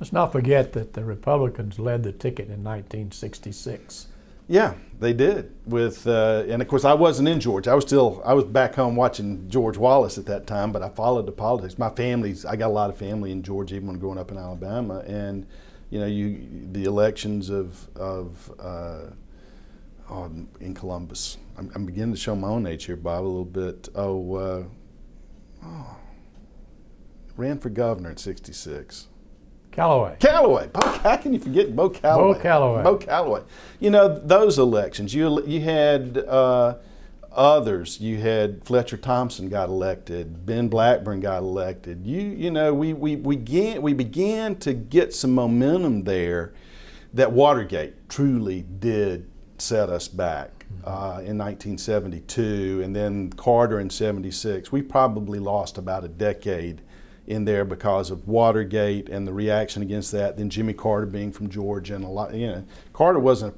Let's not forget that the Republicans led the ticket in 1966. Yeah, they did. And of course, I wasn't in Georgia. I was back home watching George Wallace at that time, but I followed the politics. I got a lot of family in Georgia, even when growing up in Alabama. And, the elections in Columbus. I'm beginning to show my own age here, Bob, a little bit. Ran for governor in '66. Callaway. How can you forget Bo Callaway? Bo Callaway. Those elections, you had others. You had Fletcher Thompson got elected. Ben Blackburn got elected. We began to get some momentum there that Watergate truly did set us back in 1972, and then Carter in '76. We probably lost about a decade in there because of Watergate and the reaction against that. Then Jimmy Carter being from Georgia, and a lot. Carter wasn't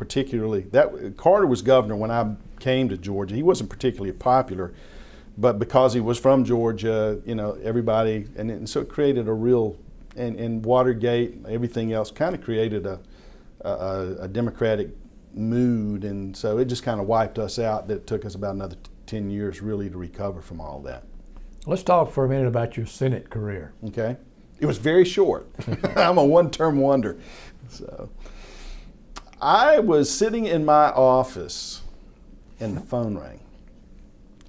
Carter was governor when I came to Georgia. He wasn't particularly popular, but because he was from Georgia, everybody, and so it created a real, and Watergate, everything else kind of created a Democratic mood, and so it just kind of wiped us out. That it took us about another 10 years really to recover from all that. Let's talk for a minute about your Senate career. Okay. It was very short. I'm a one-term wonder. So I was sitting in my office and the phone rang.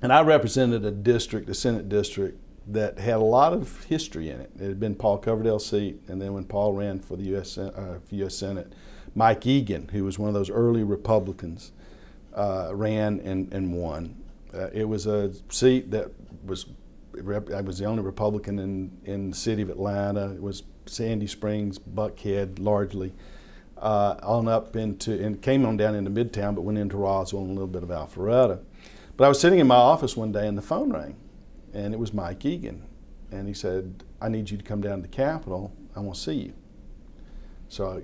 And I represented a Senate district that had a lot of history in it. It had been Paul Coverdale's seat, and then when Paul ran for the U.S. Senate, Mike Egan, who was one of those early Republicans, ran and won. It was a seat that I was the only Republican in the city of Atlanta. It was Sandy Springs, Buckhead, largely, on up into, and came on down into Midtown, but went into Roswell and a little bit of Alpharetta. But I was sitting in my office one day and the phone rang, and it was Mike Egan. And he said, "I need you to come down to the Capitol. I want to see you." So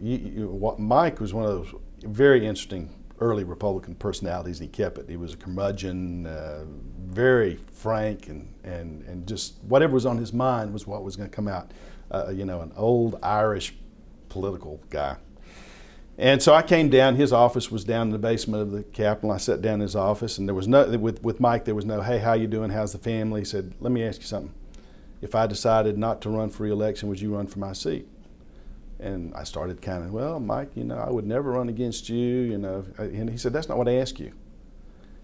Mike was one of those very interesting early Republican personalities, and he kept it. He was a curmudgeon, very frank, and just whatever was on his mind was what was going to come out. An old Irish political guy. And so I came down. His office was down in the basement of the Capitol. I sat down in his office, and there was no, with Mike, there was no, "Hey, how you doing? How's the family?" He said, "Let me ask you something. If I decided not to run for re-election, would you run for my seat?" And I started kind of, "Well, Mike, I would never run against you, And he said, "That's not what I asked you.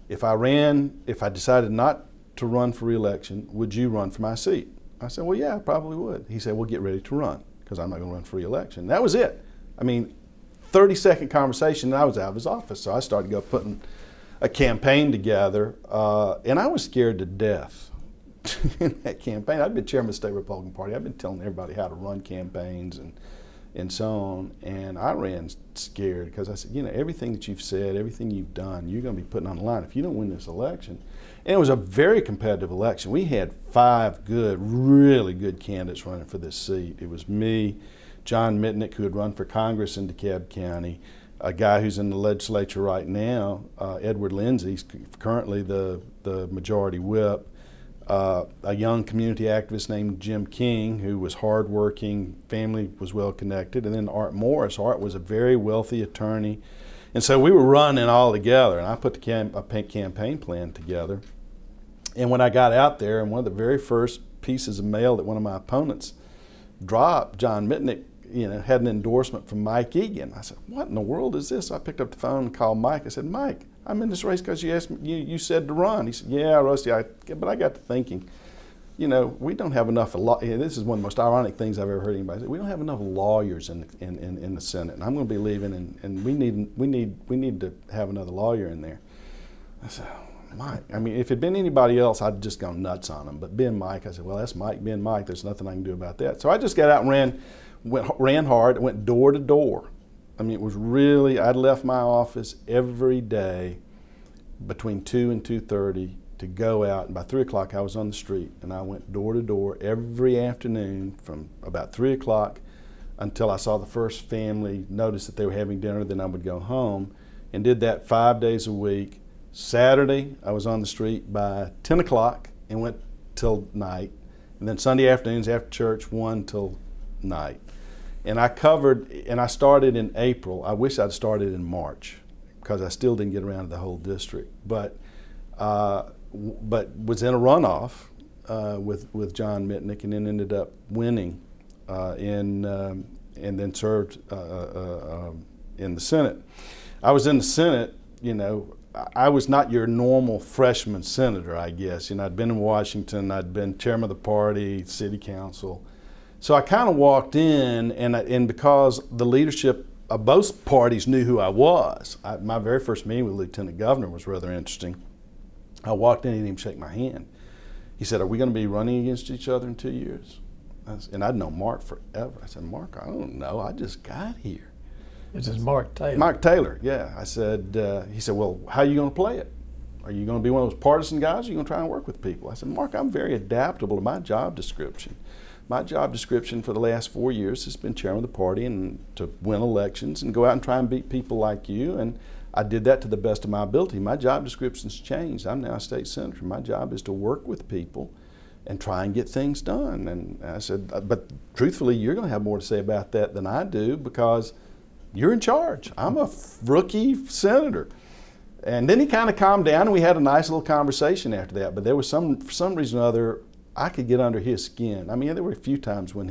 If I decided not to run for re-election, would you run for my seat?" I said, "Well, yeah, I probably would." He said, "Well, get ready to run, because I'm not going to run for re-election." That was it. 30-second conversation, and I was out of his office. So I started putting a campaign together, and I was scared to death in that campaign. I'd been chairman of the state Republican Party. I'd been telling everybody how to run campaigns and so on, and I ran scared because I said, everything that you've said, everything you've done, you're going to be putting on the line if you don't win this election. And it was a very competitive election. We had 5 really good candidates running for this seat. It was me, John Mitnick, who had run for Congress in DeKalb County, a guy who's in the legislature right now, Edward Lindsey, he's currently the majority whip, a young community activist named Jim King, who was hardworking, family was well connected, and then Art Morris. Art was a very wealthy attorney, and so we were running all together, and I put a campaign plan together. And when I got out there, and one of the very first pieces of mail that one of my opponents dropped, John Mitnick, had an endorsement from Mike Egan. I said, "What in the world is this?" I picked up the phone and called Mike. I said, "Mike, I'm in this race because you asked me, you said to run." He said, "Yeah, Rusty, but I got to thinking, we don't have enough. This is one of the most ironic things I've ever heard anybody say. We don't have enough lawyers in the Senate, and I'm going to be leaving, and we need to have another lawyer in there." I said, "Mike, if it had been anybody else, I'd just gone nuts on him. But Ben Mike," I said, "Well, that's Mike, Ben Mike. There's nothing I can do about that." So I just got out and ran hard, went door to door. It was really, I'd left my office every day between 2 and 2:30 to go out, and by 3 o'clock I was on the street, and I went door to door every afternoon from about 3 o'clock until I saw the first family notice that they were having dinner. Then I would go home, and did that 5 days a week. Saturday I was on the street by 10 o'clock and went till night, and then Sunday afternoons after church 1 till night. And I covered, and I started in April. I wish I'd started in March because I still didn't get around to the whole district. But was in a runoff with John Mitnick, and then ended up winning and then served in the Senate. I was in the Senate, you know, I was not your normal freshman senator, I guess. You know, I'd been in Washington, I'd been chairman of the party, city council. So I kind of walked in, and because the leadership of both parties knew who I was, my very first meeting with the Lieutenant Governor was rather interesting. I walked in, he didn't even shake my hand. He said, "Are we going to be running against each other in 2 years?" And I'd known Mark forever. I said, "Mark, I don't know, I just got here." This is Mark Taylor. Mark Taylor, yeah. I said, he said, "Well, how are you going to play it? Are you going to be one of those partisan guys, or are you going to try and work with people?" I said, "Mark, I'm very adaptable to my job description. My job description for the last 4 years has been chairman of the party and to win elections and go out and try and beat people like you, and I did that to the best of my ability. My job description's changed. I'm now a state senator. My job is to work with people and try and get things done." And I said, "But truthfully, you're going to have more to say about that than I do because you're in charge. I'm a rookie senator." And then he kind of calmed down, and we had a nice little conversation after that. But there was for some reason or other, I could get under his skin. I mean, there were a few times when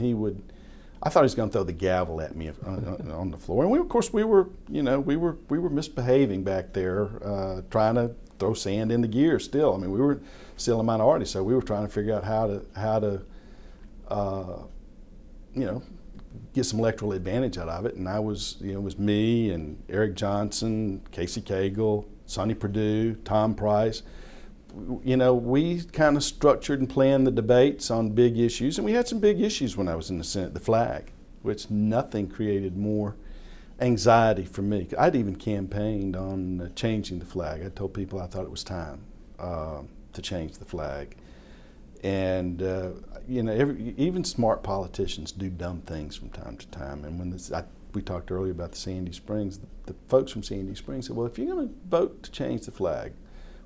I thought he was going to throw the gavel at me on the floor. And of course, we were misbehaving back there, trying to throw sand in the gears still. I mean, we were still a minority, so we were trying to figure out how to get some electoral advantage out of it. And it was me and Eric Johnson, Casey Cagle, Sonny Perdue, Tom Price. You know, we kind of structured and planned the debates on big issues, and we had some big issues when I was in the Senate. The flag, which nothing created more anxiety for me. I'd even campaigned on changing the flag. I told people I thought it was time to change the flag. And you know, even smart politicians do dumb things from time to time. And when we talked earlier about the Sandy Springs, the folks from Sandy Springs said, "Well, if you're going to vote to change the flag,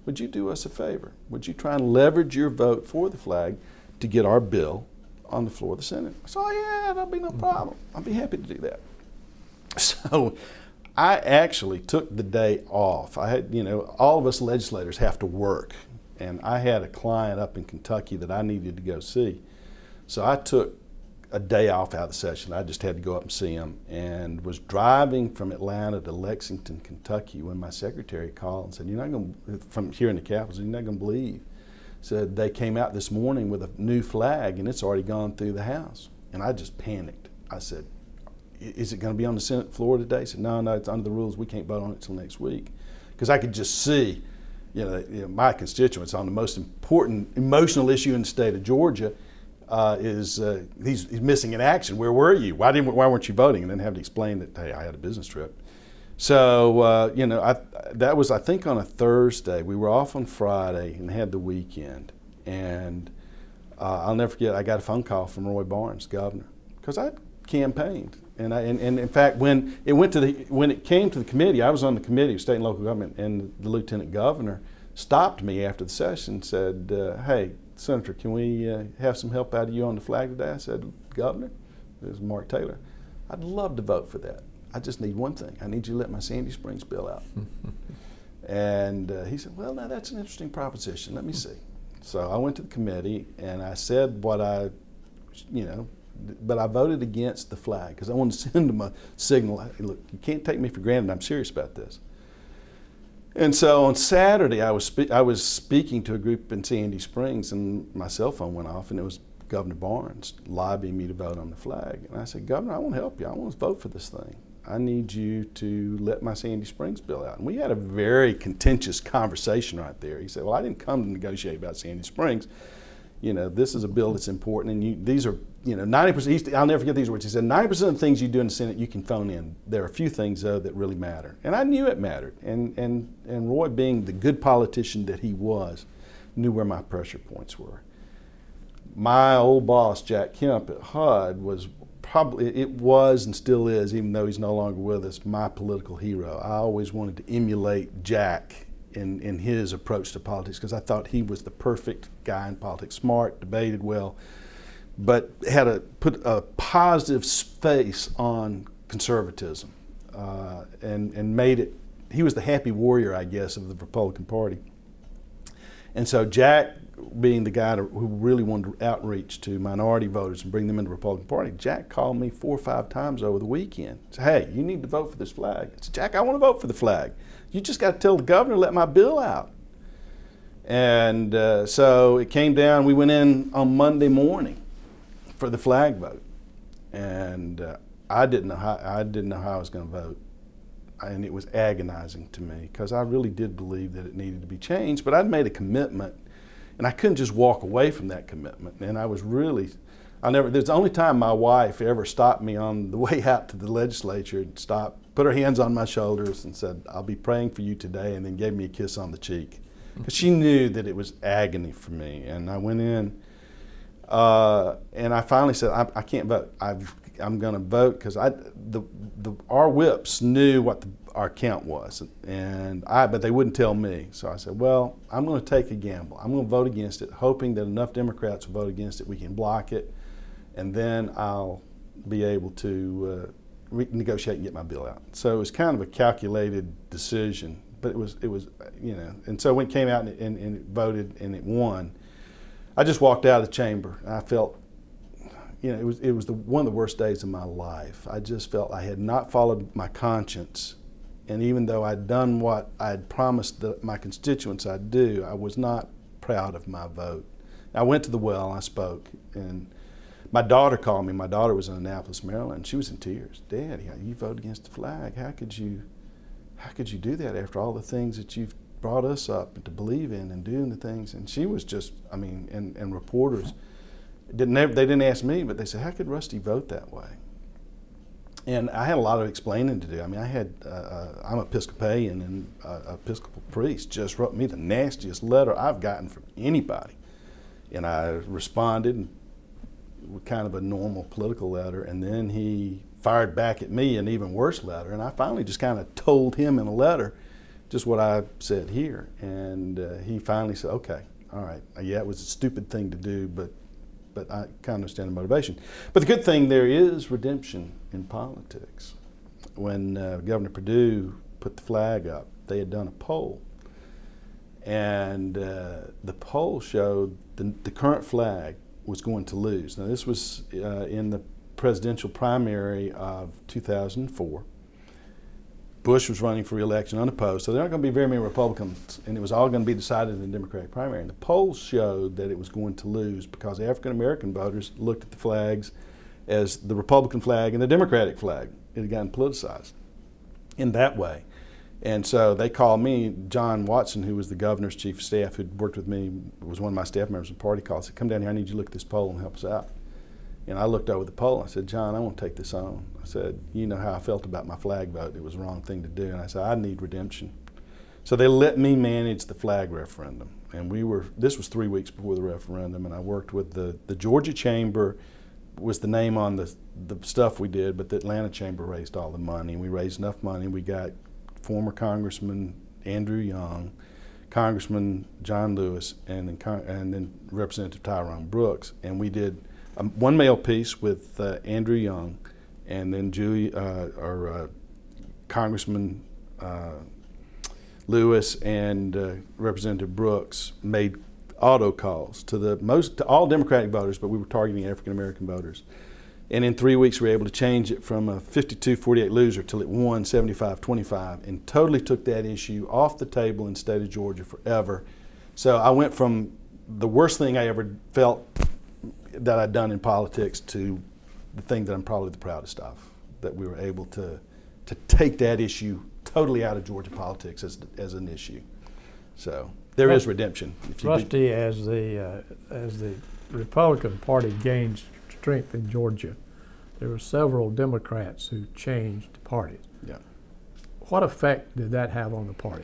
would you do us a favor? Would you try and leverage your vote for the flag to get our bill on the floor of the Senate?" I said, "Oh yeah, that'll be no problem. I'll be happy to do that." So I actually took the day off. I had, you know, all of us legislators have to work, and I had a client up in Kentucky that I needed to go see. So I took a day off out of the session. I just had to go up and see him, and was driving from Atlanta to Lexington, Kentucky, when my secretary called and said, "You're not going to," from here in the Capitol, "you're not going to believe," said, "they came out this morning with a new flag and it's already gone through the House." And I just panicked. I said, "Is it going to be on the Senate floor today?" He said, no, it's under the rules. We can't vote on it until next week." Because I could just see, you know, my constituents on the most important emotional issue in the state of Georgia he's missing in action. Where were you? Why weren't you voting? And then have to explain that, hey, I had a business trip. So you know, that was, I think, on a Thursday. We were off on Friday and had the weekend. And I'll never forget, I got a phone call from Roy Barnes, governor, because I campaigned. And in fact, when it came to the committee, I was on the committee of state and local government, and the lieutenant governor stopped me after the session and said, "Hey, Senator, can we have some help out of you on the flag today?" I said, "Governor," this is Mark Taylor, "I'd love to vote for that. I just need one thing. I need you to let my Sandy Springs bill out." And he said, "Well, now that's an interesting proposition. Let me see." So I went to the committee and I said what but I voted against the flag because I wanted to send them a signal. Hey, look, you can't take me for granted. I'm serious about this. And so on Saturday, I was speaking to a group in Sandy Springs, and my cell phone went off, and it was Governor Barnes lobbying me to vote on the flag. And I said, "Governor, I want to help you. I want to vote for this thing. I need you to let my Sandy Springs bill out." And we had a very contentious conversation right there. He said, "Well, I didn't come to negotiate about Sandy Springs. You know, this is a bill that's important, and these are, you know, 90%, I'll never forget these words. He said, 90% of the things you do in the Senate, you can phone in. There are a few things, though, that really matter." And I knew it mattered. And Roy, being the good politician that he was, knew where my pressure points were. My old boss, Jack Kemp at HUD, was and still is, even though he's no longer with us, my political hero. I always wanted to emulate Jack in his approach to politics because I thought he was the perfect guy in politics. Smart, debated well, but had put a positive face on conservatism, and made it. He was the happy warrior, I guess, of the Republican Party. And so Jack, being the guy who really wanted to outreach to minority voters and bring them into the Republican Party, Jack called me 4 or 5 times over the weekend. Said, "Hey, you need to vote for this flag." I said, "Jack, I want to vote for the flag. You just got to tell the governor to let my bill out." And so it came down. We went in on Monday morning for the flag vote, and I didn't know how I was going to vote. And it was agonizing to me because I really did believe that it needed to be changed, but I'd made a commitment and I couldn't just walk away from that commitment. And I was really, there's the only time my wife ever stopped me on the way out to the legislature, and put her hands on my shoulders and said, "I'll be praying for you today," and then gave me a kiss on the cheek. Because she knew that it was agony for me. And I went in and I finally said, I can't vote. I'm going to vote because our whips knew what our count was, but they wouldn't tell me. So I said, well, I'm going to take a gamble. I'm going to vote against it, hoping that enough Democrats will vote against it, we can block it, and then I'll be able to negotiate and get my bill out. So it was kind of a calculated decision, but it was and so when it came out and it voted and it won, I just walked out of the chamber and I felt, it was one of the worst days of my life. I just felt I had not followed my conscience, and even though I'd done what I had promised my constituents I'd do, I was not proud of my vote. I went to the well and I spoke, and my daughter called me. My daughter was in Annapolis, Maryland. She was in tears. "Dad, you voted against the flag. How could you do that after all the things that you've brought us up to believe in and doing the things?" And she was just, and reporters, they didn't ask me, but they said, "How could Rusty vote that way?" And I had a lot of explaining to do. I'm Episcopalian, and an Episcopal priest just wrote me the nastiest letter I've gotten from anybody. And I responded with kind of a normal political letter, and then he fired back at me an even worse letter. And I finally just kind of told him in a letter just what I said here. And he finally said, "Okay, all right, yeah, it was a stupid thing to do, but I kind of understand the motivation." But the good thing, there is redemption in politics. When Governor Perdue put the flag up, they had done a poll. And the poll showed the current flag was going to lose. Now, this was in the presidential primary of 2004. Bush was running for re-election unopposed, so there aren't going to be very many Republicans, and it was all going to be decided in the Democratic primary. And the polls showed that it was going to lose because African-American voters looked at the flags as the Republican flag and the Democratic flag. It had gotten politicized in that way. And so they called me. John Watson, who was the governor's chief of staff, who'd worked with me, was one of my staff members of the party, called, said, "Come down here, I need you to look at this poll and help us out." And I looked over the poll. I said, "John, I want to take this on." I said, "You know how I felt about my flag vote. It was the wrong thing to do." And I said, "I need redemption." So they let me manage the flag referendum. And this was 3 weeks before the referendum, and I worked with the Georgia Chamber, was the name on the stuff we did, but the Atlanta Chamber raised all the money. We raised enough money. We got former Congressman Andrew Young, Congressman John Lewis, and then Representative Tyrone Brooks. And we did one mail piece with Andrew Young, and then Congressman Lewis and Representative Brooks made auto calls to all Democratic voters, but we were targeting African American voters. And in 3 weeks, we were able to change it from a 52-48 loser till it won 75-25, and totally took that issue off the table in the state of Georgia forever. So I went from the worst thing I ever felt that I'd done in politics to the thing that I'm probably the proudest of, that we were able to take that issue totally out of Georgia politics as an issue. So there is redemption. Rusty, as the Republican Party gained strength in Georgia, there were several Democrats who changed parties. Yeah. What effect did that have on the party?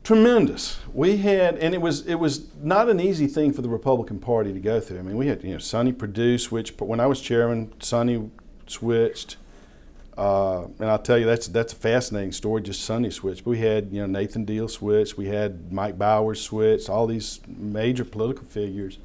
Tremendous. We had, and it was not an easy thing for the Republican Party to go through. I mean, we had, Sonny Perdue switched. When I was chairman, Sonny switched, and I'll tell you that's a fascinating story. Just Sonny switched. But we had Nathan Deal switched. We had Mike Bowers switched. All these major political figures.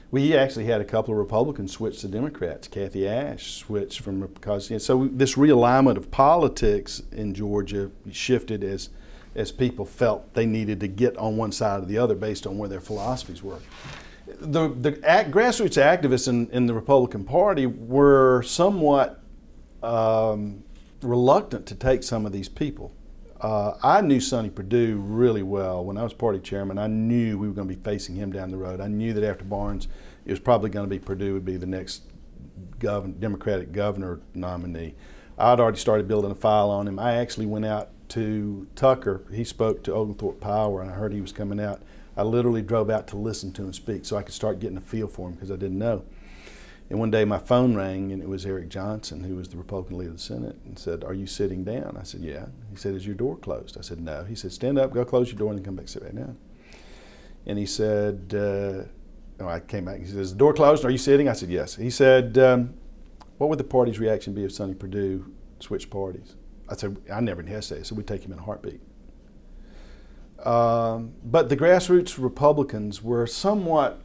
We actually had a couple of Republicans switch to Democrats. Kathy Ash switched from, because so this realignment of politics in Georgia shifted as people felt they needed to get on one side or the other based on where their philosophies were. The grassroots activists in the Republican Party were somewhat reluctant to take some of these people. I knew Sonny Perdue really well. When I was party chairman, I knew we were going to be facing him down the road. I knew that after Barnes, it was probably going to be Perdue would be the next Democratic governor nominee. I'd already started building a file on him. I actually went out to Tucker. He spoke to Oglethorpe Power, and I heard he was coming out. I literally drove out to listen to him speak so I could start getting a feel for him because I didn't know. And one day my phone rang, and it was Eric Johnson, who was the Republican leader of the Senate, and said, "Are you sitting down?" I said, "Yeah." He said, "Is your door closed?" I said, "No." He said, "Stand up, go close your door, and then come back and sit back down." And he said, I came back, and he said, "Is the door closed? Are you sitting?" I said, "Yes." He said, "What would the party's reaction be if Sonny Perdue switched parties?" I said, I never hesitated. I said, "We'd take him in a heartbeat." But the grassroots Republicans were somewhat,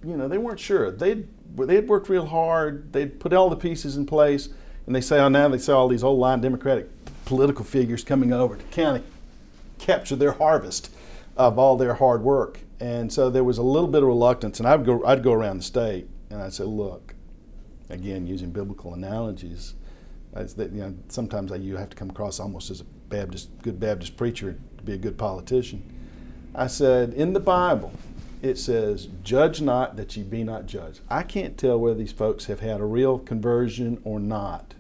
they weren't sure. They'd worked real hard. They'd put all the pieces in place, and now they saw all these old line Democratic political figures coming over to kind of capture their harvest of all their hard work. And so there was a little bit of reluctance, and I'd go around the state, and I'd say, "Look," again using biblical analogies, sometimes you have to come across almost as a good Baptist preacher to be a good politician. I said, in the Bible, it says, "Judge not that ye be not judged." I can't tell whether these folks have had a real conversion or not.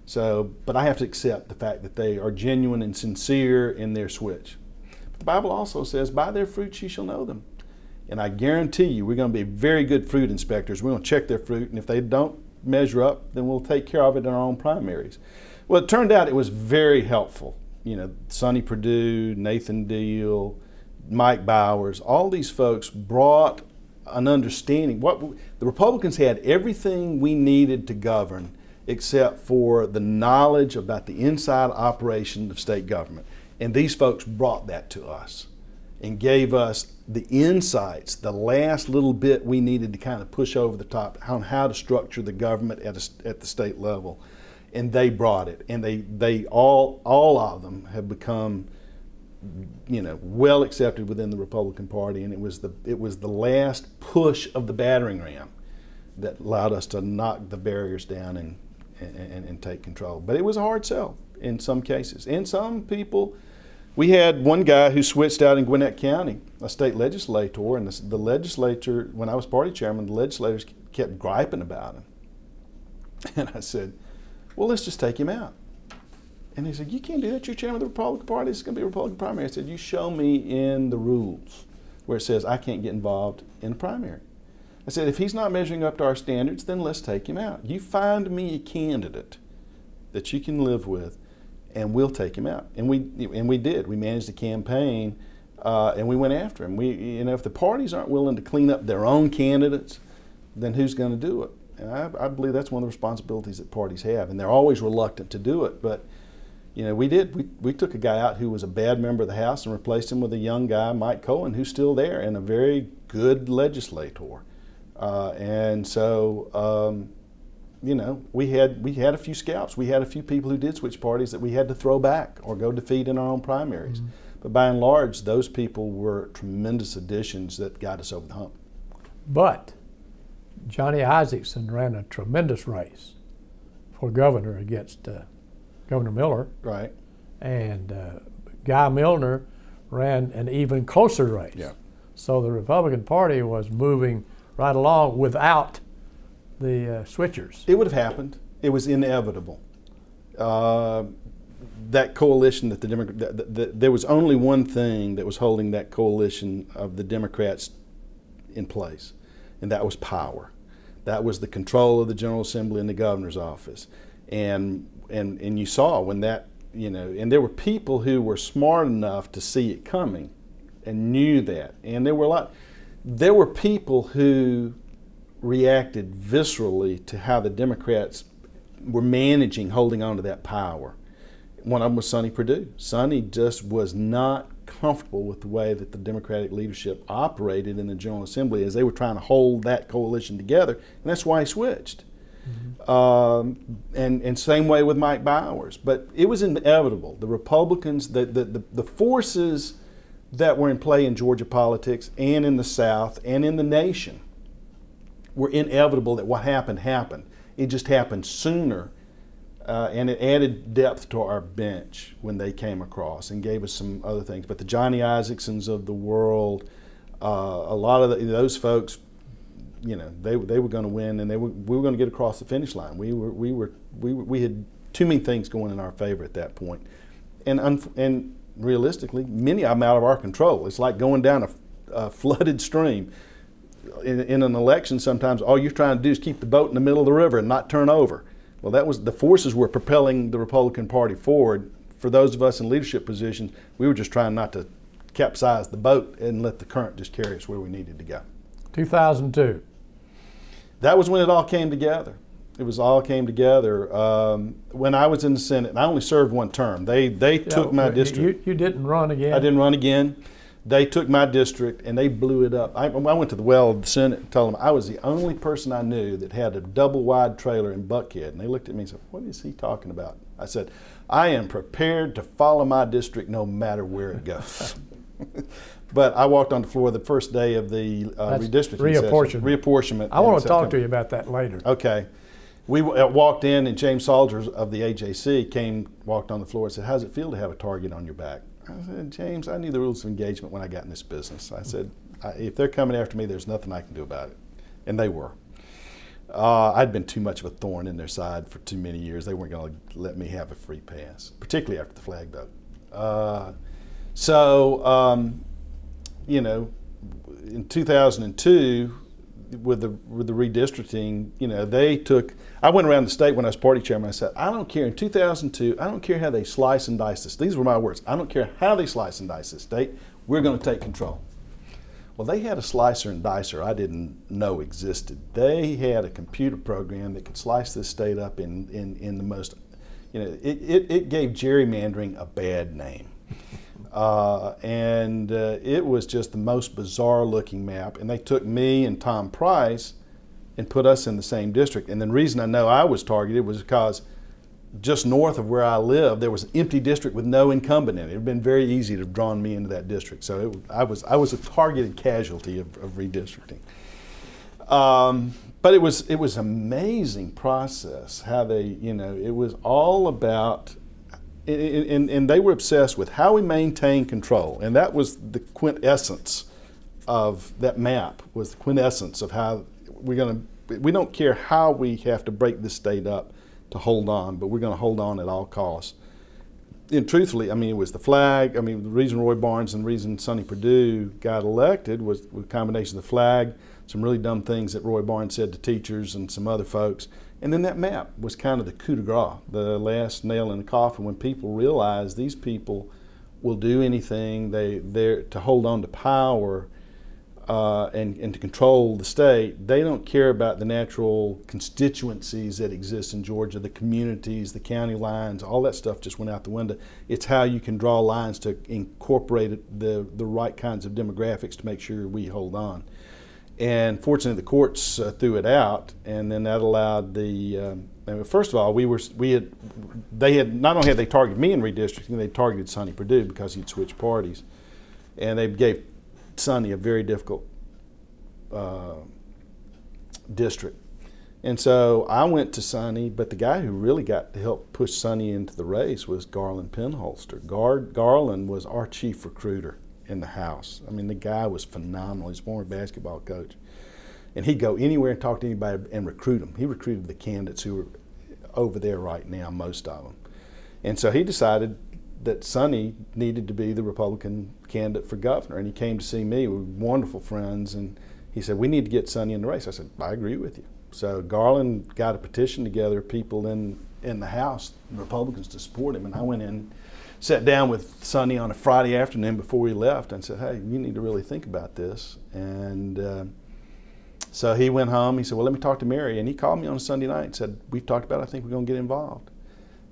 So, but I have to accept the fact that they are genuine and sincere in their switch. But the Bible also says, "By their fruits ye shall know them." And I guarantee you, we're going to be very good fruit inspectors. We're going to check their fruit, and if they don't measure up, then we'll take care of it in our own primaries. Well, it turned out it was very helpful. Sonny Perdue, Nathan Deal, Mike Bowers, all these folks brought an understanding. The Republicans had everything we needed to govern except for the knowledge about the inside operation of state government. And these folks brought that to us and gave us the insights, the last little bit we needed to kind of push over the top on how to structure the government at the state level. And they brought it. And they all of them have become well accepted within the Republican Party, and it was the last push of the battering ram that allowed us to knock the barriers down and take control. But it was a hard sell in some cases. And some people, we had one guy who switched out in Gwinnett County, a state legislator, and the legislature, when I was party chairman, the legislators kept griping about him. And I said, "Well, let's just take him out." And he said, "You can't do that. You're chairman of the Republican Party. It's going to be a Republican primary." I said, "You show me in the rules where it says I can't get involved in the primary." I said, "If he's not measuring up to our standards, then let's take him out. You find me a candidate that you can live with, and we'll take him out." And we did. We managed a campaign, and we went after him. If the parties aren't willing to clean up their own candidates, then who's going to do it? And I believe that's one of the responsibilities that parties have, and they're always reluctant to do it. But we did. We took a guy out who was a bad member of the House and replaced him with a young guy, Mike Cohen, who's still there and a very good legislator. And so, we had a few scalps. We had a few people who did switch parties that we had to throw back or go defeat in our own primaries. Mm-hmm. But by and large, those people were tremendous additions that got us over the hump. But Johnny Isaacson ran a tremendous race for governor against Governor Miller. Right. And Guy Milner ran an even closer race. Yeah. So the Republican Party was moving right along without the switchers. It would have happened. It was inevitable. That coalition that there was only one thing that was holding that coalition of the Democrats in place, and that was power. That was the control of the General Assembly and the governor's office. And you saw when that, and there were people who were smart enough to see it coming and knew that. And there were people who reacted viscerally to how the Democrats were managing holding on to that power. One of them was Sonny Perdue. Sonny just was not comfortable with the way that the Democratic leadership operated in the General Assembly as they were trying to hold that coalition together, and that's why he switched. And same way with Mike Bowers. But it was inevitable. The Republicans, the forces that were in play in Georgia politics and in the South and in the nation were inevitable that what happened happened. It just happened sooner, and it added depth to our bench when they came across and gave us some other things. But the Johnny Isaacsons of the world, a lot of those folks, you know, they were going to win, and we were going to get across the finish line. We had too many things going in our favor at that point, and realistically, many of them out of our control. It's like going down a flooded stream. In an election, sometimes all you're trying to do is keep the boat in the middle of the river and not turn over. Well, that was the forces were propelling the Republican Party forward. For those of us in leadership positions, we were just trying not to capsize the boat and let the current just carry us where we needed to go. 2002. That was when it all came together. It was all came together. When I was in the Senate, and I only served one term. They took my district. You didn't run again? I didn't run again. They took my district and they blew it up. I went to the well of the Senate and told them I was the only person I knew that had a double-wide trailer in Buckhead. And they looked at me and said, "What is he talking about?" I said, "I am prepared to follow my district no matter where it goes." But I walked on the floor the first day of the redistricting session. Reapportionment. I want to talk to you about that later. Okay. We walked in, and James Salters of the AJC walked on the floor and said, "How does it feel to have a target on your back?" I said, "James, I knew the rules of engagement when I got in this business." I said, "If they're coming after me, there's nothing I can do about it." And they were. I'd been too much of a thorn in their side for too many years. They weren't going to let me have a free pass, particularly after the flag vote. You know, in 2002, with the redistricting, you know, I went around the state when I was party chairman. I said, "I don't care in 2002, I don't care how they slice and dice this." These were my words. "I don't care how they slice and dice this state. We're going to take control." Well, they had a slicer and dicer I didn't know existed. They had a computer program that could slice this state up in the most, you know, it gave gerrymandering a bad name. It was just the most bizarre looking map. And they took me and Tom Price and put us in the same district. And the reason I know I was targeted was because just north of where I lived, there was an empty district with no incumbent in it. It would have been very easy to have drawn me into that district. So I was a targeted casualty of redistricting. But it was amazing process how they, you know, it was all about, and they were obsessed with how we maintain control. And that was the quintessence of that map, was the quintessence of how we don't care how we have to break this state up to hold on, but we're going to hold on at all costs. And truthfully, I mean, it was the flag. I mean, the reason Roy Barnes and the reason Sonny Perdue got elected was a combination of the flag, some really dumb things that Roy Barnes said to teachers and some other folks. And then that map was kind of the coup de grace, the last nail in the coffin, when people realized these people will do anything they're to hold on to power and to control the state. They don't care about the natural constituencies that exist in Georgia, the communities, the county lines, all that stuff just went out the window. It's how you can draw lines to incorporate the right kinds of demographics to make sure we hold on. And fortunately, the courts threw it out, and then that allowed first of all, they had not only had they targeted me in redistricting, they targeted Sonny Perdue because he'd switched parties, and they gave Sonny a very difficult district. And so I went to Sonny, but the guy who really got to help push Sonny into the race was Garland Penholster. Garland was our chief recruiter in the House. I mean, the guy was phenomenal. He's a former basketball coach. And he'd go anywhere and talk to anybody and recruit them. He recruited the candidates who were over there right now, most of them. And so he decided that Sonny needed to be the Republican candidate for governor, and he came to see me. We were wonderful friends, and he said, "We need to get Sonny in the race." I said, "I agree with you." So Garland got a petition together, people in the House, Republicans, to support him, and I went in, sat down with Sonny on a Friday afternoon before we left and said, "Hey, you need to really think about this." And so he went home. He said, "Well, let me talk to Mary," and he called me on a Sunday night and said, "We've talked about it. I think we're going to get involved."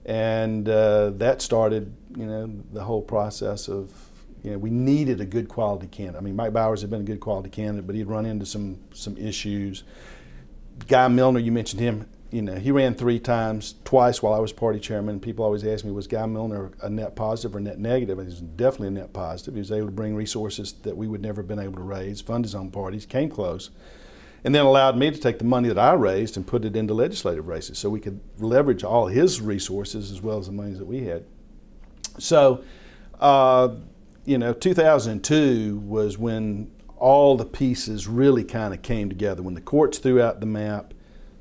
And that started, you know, the whole process of You know, we needed a good quality candidate. I mean, Mike Bowers had been a good quality candidate, but he'd run into some issues. Guy Milner, you mentioned him. You know, he ran 3 times, twice while I was party chairman. People always ask me, was Guy Milner a net positive or net negative? And he was definitely a net positive. He was able to bring resources that we would never have been able to raise, fund his own parties, came close, and then allowed me to take the money that I raised and put it into legislative races so we could leverage all his resources as well as the money that we had. So, you know, 2002 was when all the pieces really kind of came together. When the courts threw out the map,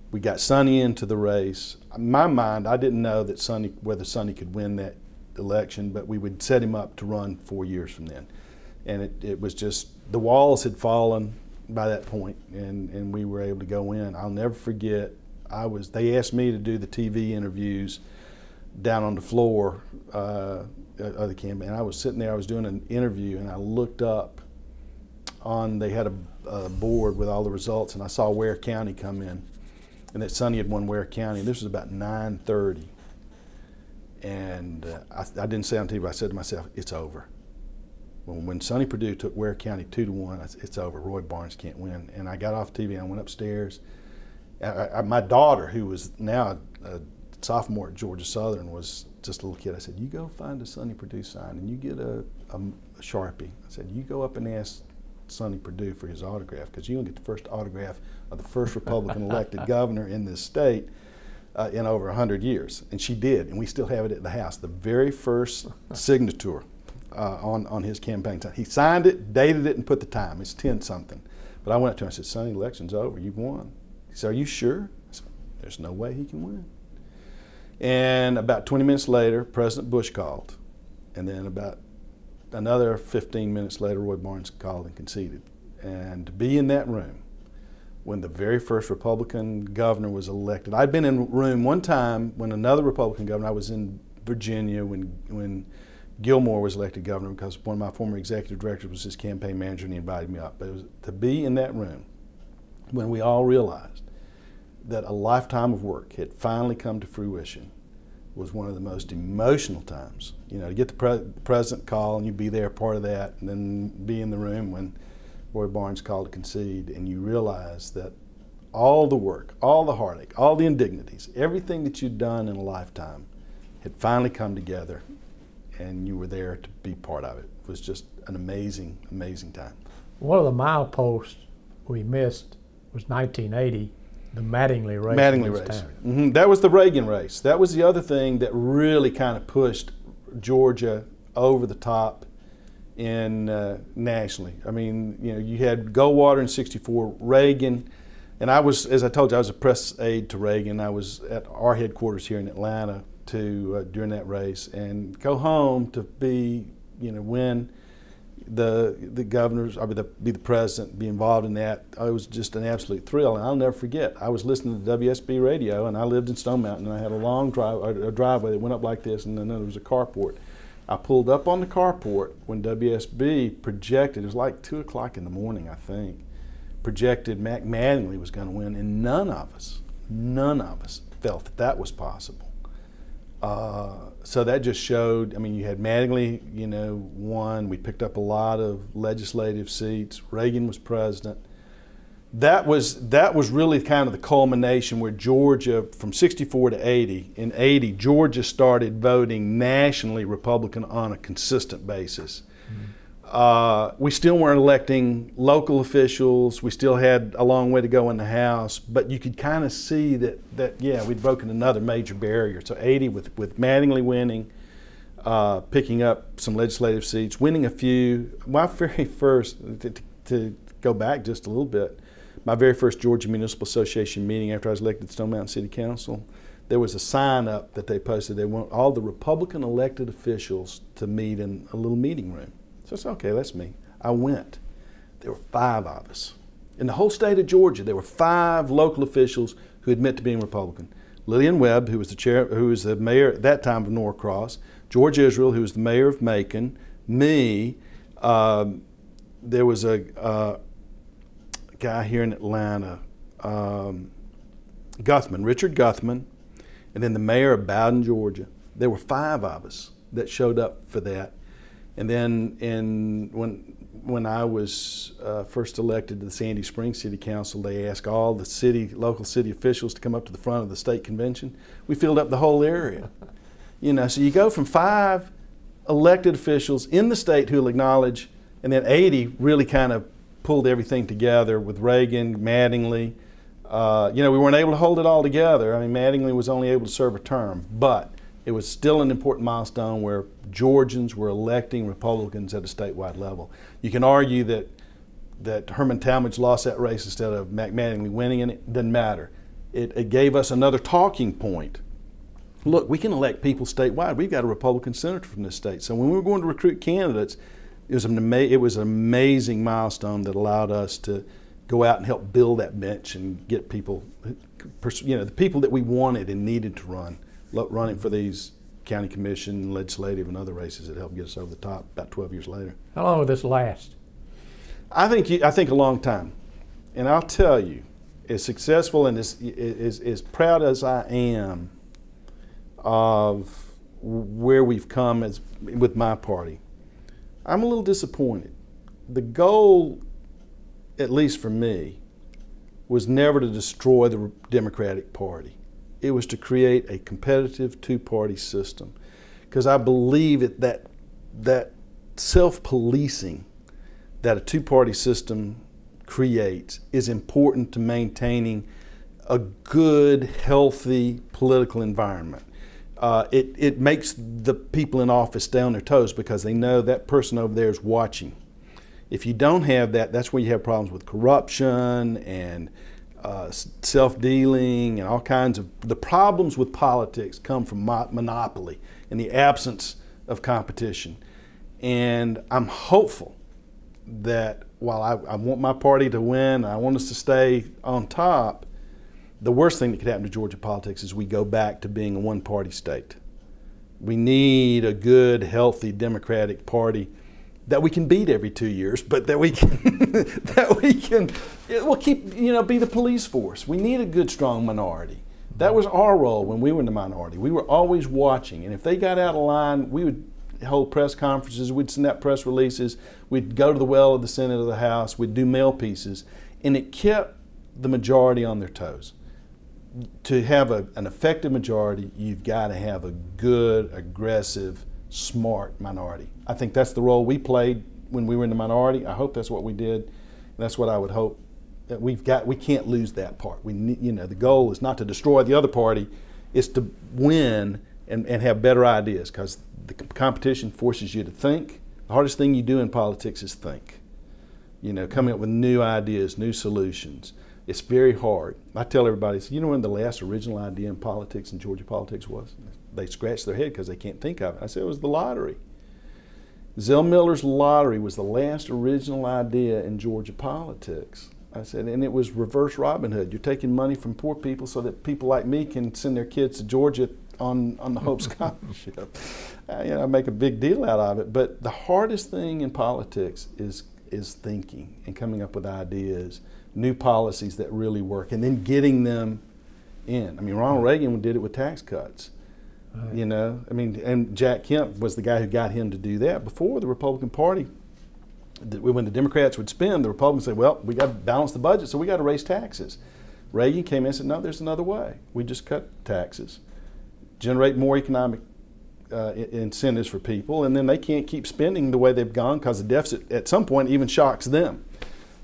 we got Sonny into the race. In my mind, I didn't know that whether Sonny could win that election, but we would set him up to run 4 years from then. And it was just, the walls had fallen by that point, and we were able to go in. I'll never forget, they asked me to do the TV interviews down on the floor of the campaign. I was sitting there, I was doing an interview, and I looked up they had a board with all the results, and I saw Ware County come in, and that Sonny had won Ware County. This was about 9:30, and I didn't say on TV, but I said to myself, it's over. When Sonny Perdue took Ware County 2-1, I said, it's over, Roy Barnes can't win. And I got off TV and I went upstairs. My daughter, who was now a sophomore at Georgia Southern, was just a little kid. I said, you go find a Sonny Perdue sign and you get a Sharpie. I said, you go up and ask Sonny Perdue for his autograph, because you're going to get the first autograph of the first Republican elected governor in this state in over 100 years. And she did, and we still have it at the house, the very first signature on his campaign sign. He signed it, dated it, and put the time. It's 10-something. But I went up to him and said, Sonny, the election's over, you've won. He said, are you sure? I said, there's no way he can win. And about 20 minutes later, President Bush called. And then about another 15 minutes later, Roy Barnes called and conceded. And to be in that room when the very first Republican governor was elected. I'd been in a room one time when another Republican governor, I was in Virginia when Gilmore was elected governor, because one of my former executive directors was his campaign manager and he invited me up. But it was to be in that room when we all realized that a lifetime of work had finally come to fruition was one of the most emotional times. You know, to get the president call and you be there, part of that, and then be in the room when Roy Barnes called to concede, and you realize that all the work, all the heartache, all the indignities, everything that you'd done in a lifetime had finally come together, and you were there to be part of it. It was just an amazing, amazing time. One of the mileposts we missed was 1980, the Mattingly race. Mattingly race. Mm-hmm. That was the Reagan race. That was the other thing that really kind of pushed Georgia over the top in nationally. I mean, you know, you had Goldwater in '64, Reagan, and I was, as I told you, I was a press aide to Reagan. I was at our headquarters here in Atlanta during that race, and go home to be, you know, win the governors, be the president, be involved in that. It was just an absolute thrill, and I'll never forget. I was listening to WSB radio, and I lived in Stone Mountain, and I had a long driveway that went up like this, and then there was a carport. I pulled up on the carport when WSB projected. It was like 2 o'clock in the morning, I think. Projected Mac Mattingly was going to win, and none of us felt that that was possible. So that just showed, I mean, you had Mattingly, you know, won. We picked up a lot of legislative seats. Reagan was president. That was really kind of the culmination where Georgia, from '64 to '80, in '80, Georgia started voting nationally Republican on a consistent basis. Mm-hmm. We still weren't electing local officials. We still had a long way to go in the House, but you could kind of see that yeah, we'd broken another major barrier. So '80 with Mattingly winning, picking up some legislative seats, winning a few. My very first, to go back just a little bit, my very first Georgia Municipal Association meeting after I was elected to Stone Mountain City Council, there was a sign up that they posted. They want all the Republican elected officials to meet in a little meeting room. So I said, okay, that's me. I went. There were 5 of us. In the whole state of Georgia, there were 5 local officials who admit to being Republican. Lillian Webb, who was the mayor at that time of Norcross, George Israel, who was the mayor of Macon, me, there was a guy here in Atlanta, Guthman, Richard Guthman, and then the mayor of Bowden, Georgia. There were 5 of us that showed up for that. And then when I was first elected to the Sandy Springs City Council, they asked all the local city officials to come up to the front of the state convention. We filled up the whole area. You know, so you go from 5 elected officials in the state who will acknowledge, and then 80 really kind of pulled everything together with Reagan, Mattingly. You know, we weren't able to hold it all together. I mean, Mattingly was only able to serve a term, but it was still an important milestone where Georgians were electing Republicans at a statewide level. You can argue that Herman Talmadge lost that race instead of Mattingly winning, and it doesn't matter. It gave us another talking point. Look, we can elect people statewide. We've got a Republican senator from this state. So when we were going to recruit candidates, it was an amazing milestone that allowed us to go out and help build that bench and get people, you know, the people that we wanted and needed to running for these county commission, legislative, and other races that helped get us over the top about 12 years later. How long will this last? I think a long time. And I'll tell you, as successful and as proud as I am of where we've come with my party, I'm a little disappointed. The goal, at least for me, was never to destroy the Democratic Party. It was to create a competitive two-party system, because I believe that self-policing that a two-party system creates is important to maintaining a good, healthy political environment. It makes the people in office stay on their toes because they know that person over there is watching. If you don't have that, that's where you have problems with corruption and self-dealing and all kinds of, the problems with politics come from monopoly and the absence of competition. And I'm hopeful that while I want my party to win, I want us to stay on top, the worst thing that could happen to Georgia politics is we go back to being a one-party state. We need a good, healthy Democratic Party that we can beat every 2 years, but that we can, it will keep, you know, be the police force. We need a good, strong minority. That was our role when we were in the minority. We were always watching, and if they got out of line, we would hold press conferences, we'd send out press releases, we'd go to the well of the Senate or the House, we'd do mail pieces, and it kept the majority on their toes. To have an effective majority, you've got to have a good, aggressive, smart minority. I think that's the role we played when we were in the minority. I hope that's what we did. And that's what I would hope that we can't lose that part. We need, you know, the goal is not to destroy the other party, it's to win and have better ideas, because the competition forces you to think. The hardest thing you do in politics is think. You know, coming up with new ideas, new solutions. It's very hard. I tell everybody, you know when the last original idea in politics, in Georgia politics, was? They scratch their head because they can't think of it. I said it was the lottery. Zell Miller's lottery was the last original idea in Georgia politics. I said, and it was reverse Robin Hood. You're taking money from poor people so that people like me can send their kids to Georgia on the Hope Scholarship. You know, I make a big deal out of it. But the hardest thing in politics is thinking and coming up with ideas, new policies that really work, and then getting them in. I mean, Ronald Reagan did it with tax cuts. You know, I mean, and Jack Kemp was the guy who got him to do that. Before the Republican Party, when the Democrats would spend, the Republicans said, well, we got to balance the budget, so we got to raise taxes. Reagan came in and said, no, there's another way. We just cut taxes, generate more economic incentives for people, and then they can't keep spending the way they've gone because the deficit at some point even shocks them.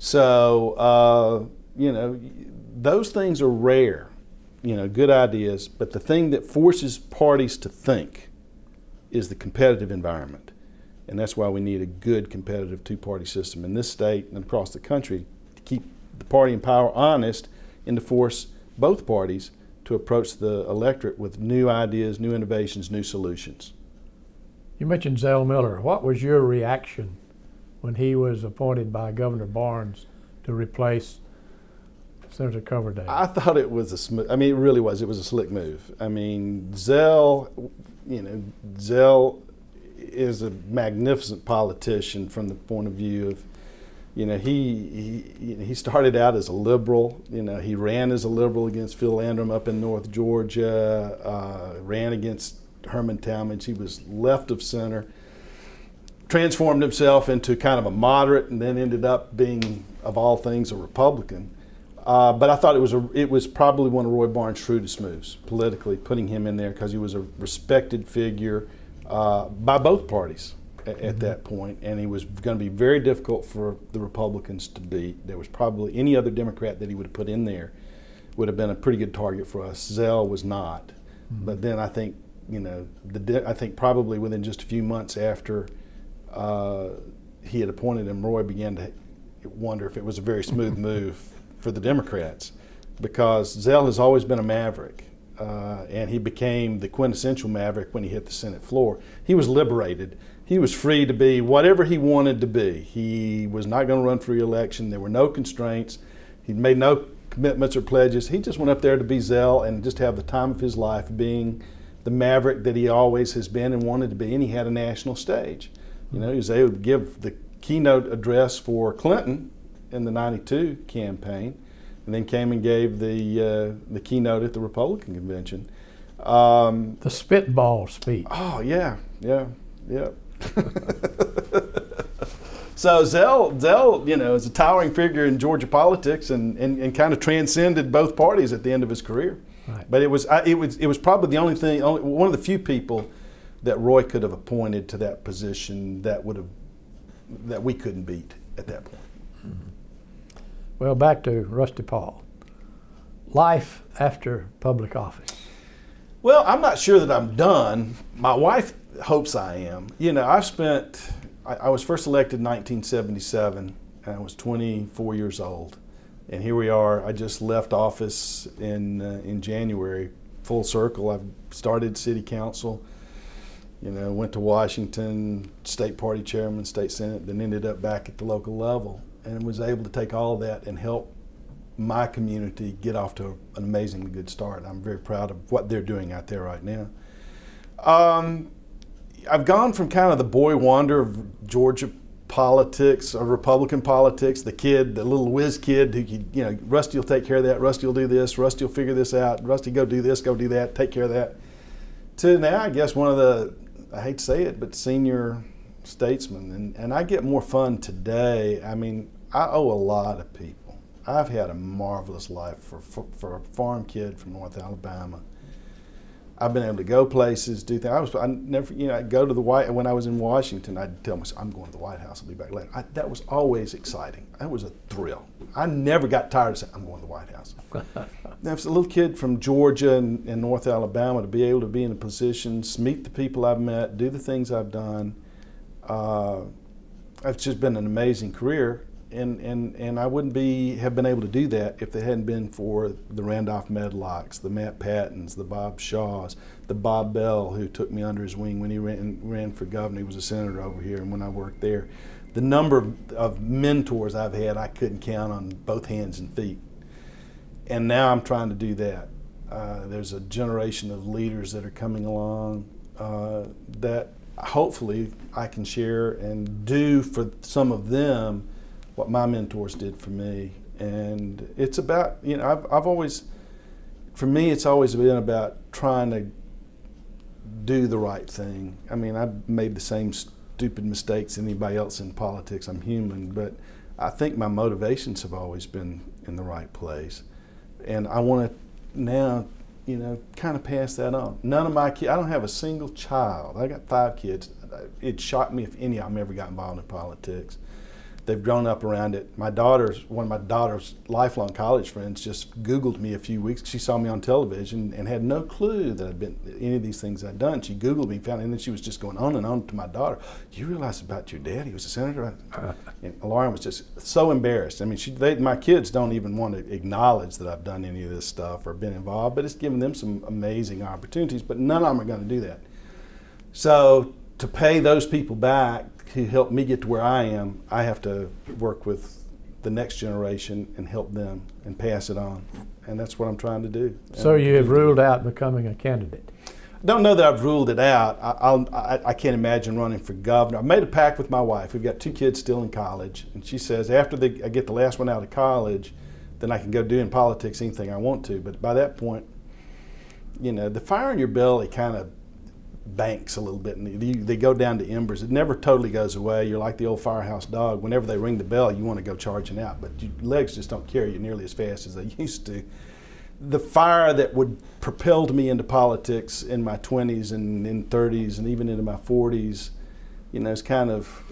So, you know, those things are rare. You know, good ideas, but the thing that forces parties to think is the competitive environment. And that's why we need a good competitive two-party system in this state and across the country to keep the party in power honest and to force both parties to approach the electorate with new ideas, new innovations, new solutions. You mentioned Zell Miller. What was your reaction when he was appointed by Governor Barnes to replace Senator Coverdale? I thought it was a smooth, I mean, it really was. It was a slick move. I mean, Zell, you know, Zell is a magnificent politician from the point of view of, you know, he started out as a liberal. You know, he ran as a liberal against Phil Landrum up in North Georgia, ran against Herman Talmadge. He was left of center, transformed himself into kind of a moderate, and then ended up being, of all things, a Republican. But I thought it was probably one of Roy Barnes' shrewdest moves politically, putting him in there, because he was a respected figure by both parties at that point, and he was going to be very difficult for the Republicans to beat. There was probably any other Democrat that he would have put in there would have been a pretty good target for us. Zell was not. But then I think, I think probably within just a few months after he had appointed him, Roy began to wonder if it was a very smooth move for the Democrats, because Zell has always been a maverick, and he became the quintessential maverick when he hit the Senate floor. He was liberated. He was free to be whatever he wanted to be. He was not going to run for re-election. There were no constraints. He made no commitments or pledges. He just went up there to be Zell and just have the time of his life, being the maverick that he always has been and wanted to be. And he had a national stage. He was able to give the keynote address for Clinton in the '92 campaign, and then came and gave the keynote at the Republican convention. The spitball speech. Oh yeah. So Zell, is a towering figure in Georgia politics, and kind of transcended both parties at the end of his career. Right. But it was probably one of the few people that Roy could have appointed to that position that we couldn't beat at that point. Mm-hmm. Well, back to Rusty Paul. Life after public office. Well, I'm not sure that I'm done. My wife hopes I am. I was first elected in 1977, and I was 24 years old. And here we are. I just left office in January, full circle. I've started city council, went to Washington, state party chairman, state senate, then ended up back at the local level, and was able to take all of that and help my community get off to an amazingly good start. I'm very proud of what they're doing out there right now. I've gone from kind of the boy wonder of Georgia politics, or Republican politics, the little whiz kid who, Rusty will take care of that, Rusty will do this, Rusty will figure this out, Rusty go do this, go do that, take care of that, to now I guess one of the, I hate to say it, but senior statesman. And I get more fun today. I mean, I owe a lot of people. I've had a marvelous life for a farm kid from North Alabama. I've been able to go places, do things. I'd go to the when I was in Washington, I'd tell myself, I'm going to the White House, I'll be back later. That was always exciting. That was a thrill. I never got tired of saying, I'm going to the White House. Now, as a little kid from Georgia and North Alabama, to be able to be in a position, meet the people I've met, do the things I've done, it's just been an amazing career. And I wouldn't have been able to do that if it hadn't been for the Randolph Medlocks, the Matt Pattons, the Bob Shaws, the Bob Bell, who took me under his wing when he ran for governor. He was a senator over here, and when I worked there. The number of mentors I've had, I couldn't count on both hands and feet. And now I'm trying to do that. There's a generation of leaders that are coming along that hopefully I can share and do for some of them what my mentors did for me. And it's about, I've always, for me, it's always been about trying to do the right thing. I mean, I've made the same stupid mistakes anybody else in politics. I'm human, but I think my motivations have always been in the right place. And I want to now, kind of pass that on. None of my kids, I don't have a single child. I got 5 kids. It shocked me if any of them ever got involved in politics. They've grown up around it. One of my daughter's lifelong college friends just Googled me a few weeks. She saw me on television and had no clue that I'd been any of these things I'd done. She Googled me, found, and then she was just going on and on to my daughter. Do you realize about your dad? He was a senator. And Lauren was just so embarrassed. I mean, my kids don't even want to acknowledge that I've done any of this stuff or been involved, but it's given them some amazing opportunities. But none of them are going to do that. So to pay those people back who helped me get to where I am, I have to work with the next generation and help them and pass it on. And that's what I'm trying to do. So you have ruled out becoming a candidate? Don't know that I've ruled it out. I can't imagine running for governor. I made a pact with my wife. We've got 2 kids still in college. And she says after I get the last one out of college, then I can go do in politics anything I want to. But by that point, the fire in your belly kind of banks a little bit, and they go down to embers. It never totally goes away. You're like the old firehouse dog. Whenever they ring the bell, you want to go charging out, but your legs just don't carry you nearly as fast as they used to. The fire that would propelled me into politics in my 20s and in 30s and even into my 40s, you know, is kind of,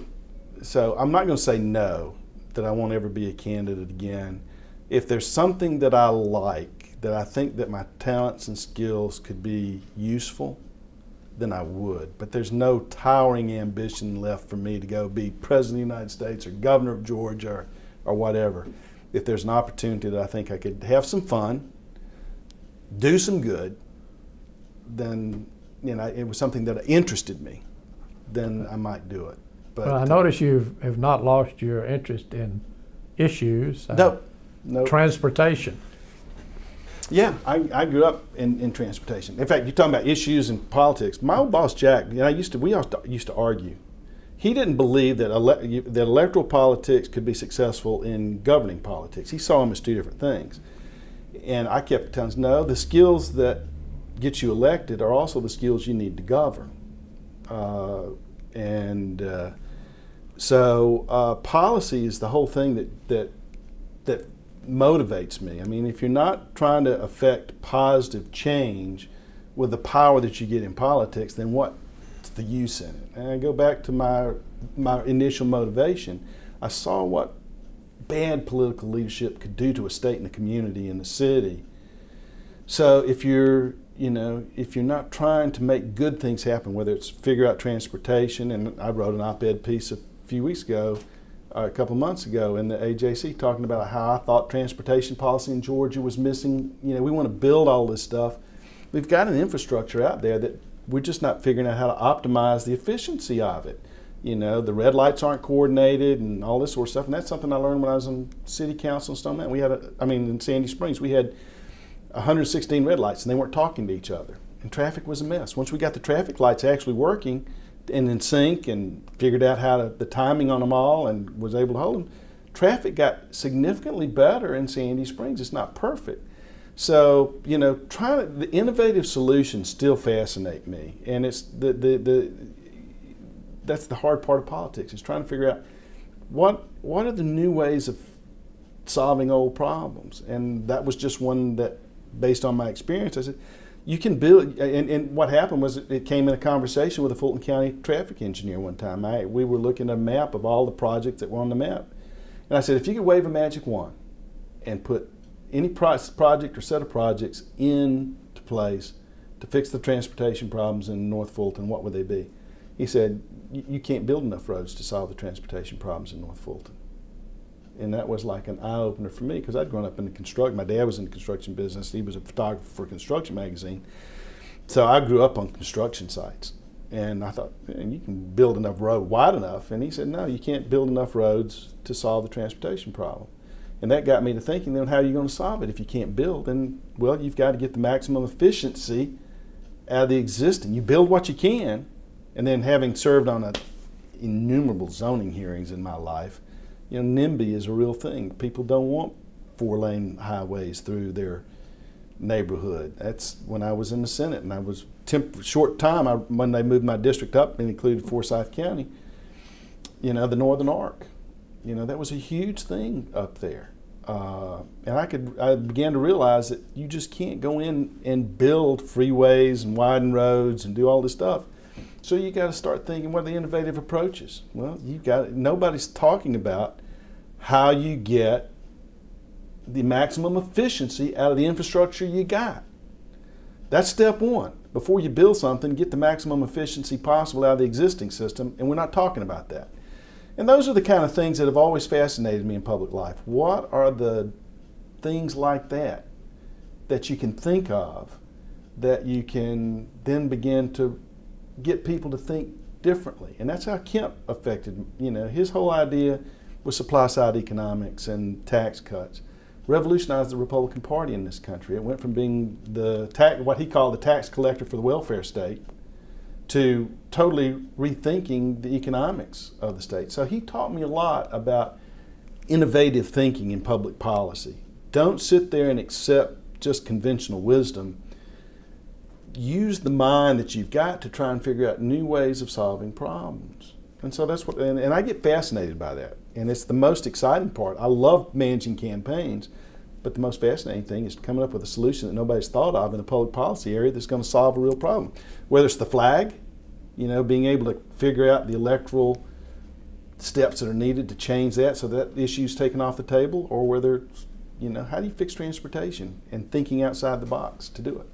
so I'm not going to say no, that I won't ever be a candidate again. If there's something that I like, that I think that my talents and skills could be useful, then I would. But there's no towering ambition left for me to go be president of the United States or governor of Georgia or whatever. If there's an opportunity that I think I could have some fun, do some good, then, you know, it was something that interested me, then I might do it. But well, I notice you have not lost your interest in issues. No. Transportation. Yeah, I grew up in transportation. In fact, you're talking about issues in politics. My old boss Jack, you know, we used to argue. He didn't believe that that electoral politics could be successful in governing politics. He saw them as two different things. And I kept telling him, no, the skills that get you elected are also the skills you need to govern. So policy is the whole thing that motivates me. I mean, if you're not trying to affect positive change with the power that you get in politics, then what's the use in it? And I go back to my initial motivation. I saw what bad political leadership could do to a state and a community and a city. So if you're not trying to make good things happen, whether it's figure out transportation, and I wrote an op-ed piece a few weeks ago, a couple months ago in the AJC talking about how I thought transportation policy in Georgia was missing. You know, we want to build all this stuff. We've got an infrastructure out there that we're just not figuring out how to optimize the efficiency of it. You know, the red lights aren't coordinated and all this sort of stuff. And that's something I learned when I was on city council in Stone Mountain. In Sandy Springs, we had 116 red lights and they weren't talking to each other. And traffic was a mess. Once we got the traffic lights actually working and in sync and figured out the timing on them all and was able to hold them, traffic got significantly better in Sandy Springs. It's not perfect. So, you know, the innovative solutions still fascinate me. And it's that's the hard part of politics, is trying to figure out what are the new ways of solving old problems. And that was just one that, based on my experience, I said, you can build, and what happened was it came in a conversation with a Fulton County traffic engineer one time. We were looking at a map of all the projects that were on the map. And I said, if you could wave a magic wand and put any project or set of projects into place to fix the transportation problems in North Fulton, what would they be? He said, you can't build enough roads to solve the transportation problems in North Fulton. And that was like an eye-opener for me, because I'd grown up in the construction. My dad was in the construction business. He was a photographer for Construction Magazine. So I grew up on construction sites. And I thought, man, you can build enough road wide enough. And he said, no, you can't build enough roads to solve the transportation problem. And that got me to thinking, then how are you going to solve it if you can't build? And, well, you've got to get the maximum efficiency out of the existing. You build what you can. And then, having served on innumerable zoning hearings in my life, you know, NIMBY is a real thing. People don't want 4-lane highways through their neighborhood. That's when I was in the Senate, and I was short time when they moved my district up and included Forsyth County. You know, the Northern Arc. You know, that was a huge thing up there, and I began to realize that you just can't go in and build freeways and widen roads and do all this stuff. So you got to start thinking, what are the innovative approaches? Well, nobody's talking about how you get the maximum efficiency out of the infrastructure you got. That's step one. Before you build something, get the maximum efficiency possible out of the existing system, and we're not talking about that. And those are the kind of things that have always fascinated me in public life. What are the things like that you can think of that you can then begin to get people to think differently? And that's how Kemp affected, you know, his whole idea was supply side economics and tax cuts. Revolutionized the Republican Party in this country. It went from being what he called the tax collector for the welfare state to totally rethinking the economics of the state. So he taught me a lot about innovative thinking in public policy. Don't sit there and accept just conventional wisdom. use the mind that you've got to try and figure out new ways of solving problems. And so that's what, and I get fascinated by that. And it's the most exciting part. I love managing campaigns, but the most fascinating thing is coming up with a solution that nobody's thought of in a public policy area that's going to solve a real problem. Whether it's the flag, you know, being able to figure out the electoral steps that are needed to change that so that issue's taken off the table, or whether, you know, how do you fix transportation and thinking outside the box to do it.